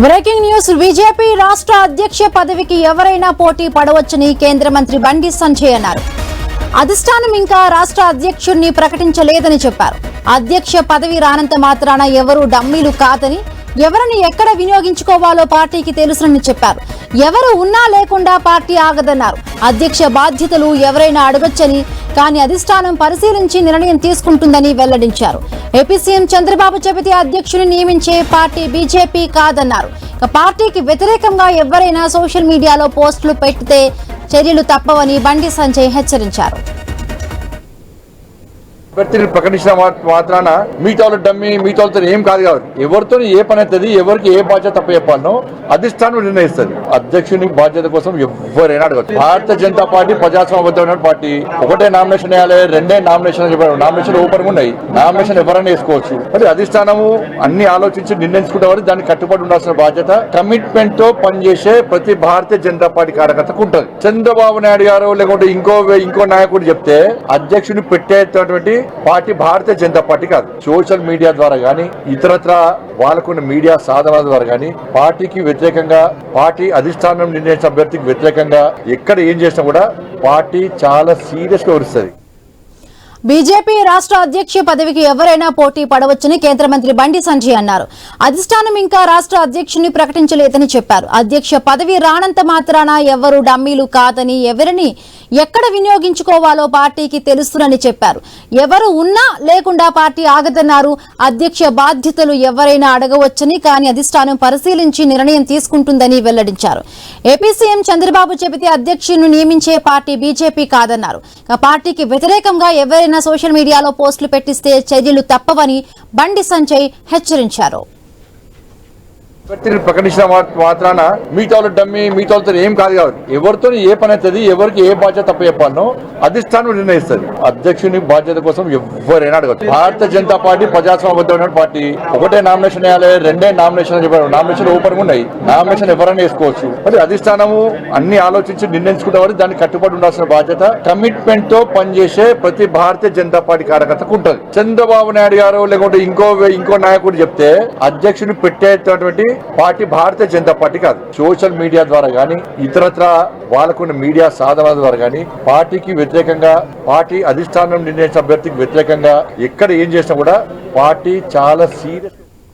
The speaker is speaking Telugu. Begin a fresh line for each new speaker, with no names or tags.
Breaking news. బీజేపీ రాష్ట్ర అధ్యక్ష పదవికి ఎవరైనా పోటీ పడవచ్చని కేంద్ర మంత్రి బండి సంజయ్ అన్నారు. అధిష్టానం ఇంకా రాష్ట్ర అధ్యక్షుడిని ప్రకటించలేదని చెప్పారు. అధ్యక్ష పదవి రానంత మాత్రాన ఎవరు డమ్మీలు కాదని, ఎవరిని ఎక్కడ వినియోగించుకోవాలో పార్టీకి తెలుసునని చెప్పారు. ఎవరు ఉన్నా లేకుండా పార్టీ ఆగదన్నారు. అధ్యక్ష బాధ్యతలు ఎవరైనా అడగొచ్చని, కానీ అధిష్టానం పరిశీలించి నిర్ణయం తీసుకుంటుందని వెల్లడించారు. ఏపీ సీఎం చంద్రబాబు చెబితే అధ్యక్షుని నియమించే పార్టీ బీజేపీ కాదన్నారు. పార్టీకి వ్యతిరేకంగా ఎవరైనా సోషల్ మీడియాలో పోస్టులు పెడితే చర్యలు తప్పవని బండి సంజయ్ హెచ్చరించారు.
అభ్యర్థిని ప్రకటించిన మాత్రాన మీతో డమ్మి మీతో ఏం కాదు కాబట్టి ఎవరితో ఏ పని అవుతుంది, ఎవరికి ఏ బాధ్యత తప్ప చెప్పాలనో అధిష్టానం నిర్ణయిస్తుంది. అధ్యక్షుని బాధ్యత కోసం ఎవరైనా అడగచ్చు. Bharatiya Janata party ప్రజాస్వామ్యబద్ధమైన party. ఒకటే నామినేషన్ వేయాలి, రెండే నామినేషన్ చెప్పారు. నామినేషన్ ఓపెన్ ఉన్నాయి, నామినేషన్ ఎవరైనా వేసుకోవచ్చు. మరి అధిష్టానము అన్ని ఆలోచించి నిర్ణయించుకుంటే దాన్ని కట్టుబడి ఉండాల్సిన బాధ్యత కమిట్మెంట్ తో పనిచేసే ప్రతి భారతీయ జనతా పార్టీ కార్యకర్తకు ఉంటుంది. చంద్రబాబు నాయుడు గారు లేకుంటే ఇంకో నాయకుడు చెప్తే అధ్యక్షుని పెట్టేటటువంటి పార్టీ భారతీయ జనతా పార్టీ కాదు. సోషల్ మీడియా ద్వారా గానీ, ఇతరత్ర వాళ్ళకున్న మీడియా సాధనాల ద్వారా గానీ పార్టీకి వ్యతిరేకంగా, పార్టీ అధిష్టానం నిర్ణయించిన అభ్యర్థికి వ్యతిరేకంగా ఎక్కడ ఏం చేసినా కూడా పార్టీ చాలా సీరియస్ గా వస్తుంది.
బీజేపీ రాష్ట్ర అధ్యక్ష పదవికి ఎవరైనా పోటీ పడవచ్చని కేంద్ర మంత్రి బండి సంజయ్ అన్నారు. అధిష్టానం ఇంకా రాష్ట్ర అధ్యక్షుని ప్రకటించలేదని చెప్పారు. అధ్యక్ష పదవి రానంత మాత్రాన ఎవరు డమ్మీలు కాదని, ఎవరిని ఎక్కడ వినియోగించుకోవాలో పార్టీకి తెలుస్తుందని చెప్పారు. ఎవరు ఉన్నా లేకుండా పార్టీ ఆగదన్నారు. అధ్యక్ష బాధ్యతలు ఎవరైనా అడగవచ్చని, కానీ అధిష్టానం పరిశీలించి నిర్ణయం తీసుకుంటుందని వెల్లడించారు. ఏపీ సీఎం చంద్రబాబు చెబితే అధ్యక్షుని నియమించే పార్టీ బీజేపీ కాదన్నారు. పార్టీకి వ్యతిరేకంగా ఎవరైనా సోషల్ మీడియాలో పోస్టులు పెట్టిస్తే చర్యలు తప్పవని బండి సంజయ్ హెచ్చరించారు.
అభ్యర్థిని ప్రకటించిన మాత్రాన మీతో డమ్మి మీతో ఏం కాదు కాబట్టి ఎవరితో ఏ పని అవుతుంది, ఎవరికి ఏ బాధ్యత తప్ప చెప్పాలనో అధిష్టానం నిర్ణయిస్తుంది. అధ్యక్షుని బాధ్యత కోసం ఎవరైనా అడగచ్చు. Bharatiya Janata party ప్రజాస్వామ్యబద్ధమైన party. ఒకటే నామినేషన్ వేయాలి, రెండే నామినేషన్ చెప్పారు. నామినేషన్ ఓపెన్ ఉన్నాయి, నామినేషన్ ఎవరైనా వేసుకోవచ్చు. మరి అధిష్టానము అన్ని ఆలోచించి నిర్ణయించుకుంటే దాన్ని కట్టుబడి ఉండాల్సిన బాధ్యత కమిట్మెంట్ తో పనిచేసే ప్రతి భారతీయ జనతా పార్టీ కార్యకర్తకు ఉంటుంది. చంద్రబాబు నాయుడు గారు లేకుంటే ఇంకో నాయకుడు చెప్తే అధ్యక్షుని పెట్టేటటువంటి పార్టీ భారతీయ జనతా పార్టీ కాదు. సోషల్ మీడియా ద్వారా గానీ, ఇతరత్ర వాళ్ళకున్న మీడియా సాధనాల ద్వారా గానీ పార్టీకి వ్యతిరేకంగా, పార్టీ అధిష్టానం నిర్ణయించిన అభ్యర్థికి వ్యతిరేకంగా ఎక్కడ ఏం చేసినా కూడా పార్టీ చాలా సీరియస్